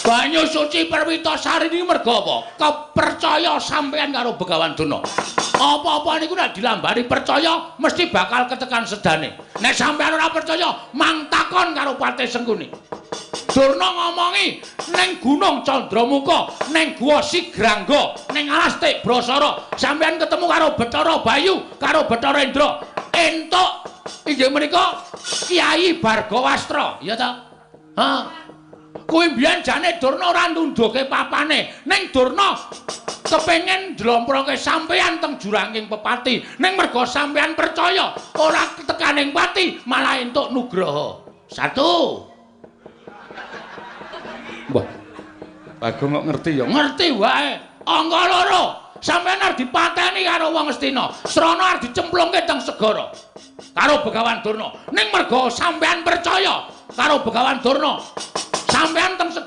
Banyu suci Perwitasari niki merga apa? Kepercaya sampean karo Begawan Durna. Apa-apa niku nek dilambari percaya mesti bakal ketekan sedane. Nek sampean ora percaya, mang takon karo Patih Sengkuni. Durna ngomongi ning Gunung Candramuka, ning Guwa Sigrangga, ning Alas Tik Brasara, sampean ketemu karo Bathara Bayu, karo Bathara Indra. Entuk inggih menika Kyai Bargawastra, ya ta? Ha. Kuwi mbiyen jane Durna ora nunduke papane, ning Durna kepengin njlomproke sampeyan teng juranging pepati, ning merga sampeyan percaya ora tekaning pati malah entuk nugraha. Satu. Mbah. Bagong kok ngerti ya? Ngerti wae. Angka loro. Sampeyan arep dipateni karo wong Astina, Srana arep dicemplungke teng segara karo Begawan Durna. Ning merga sampeyan percaya karo Begawan Durna, sampeyan teng segara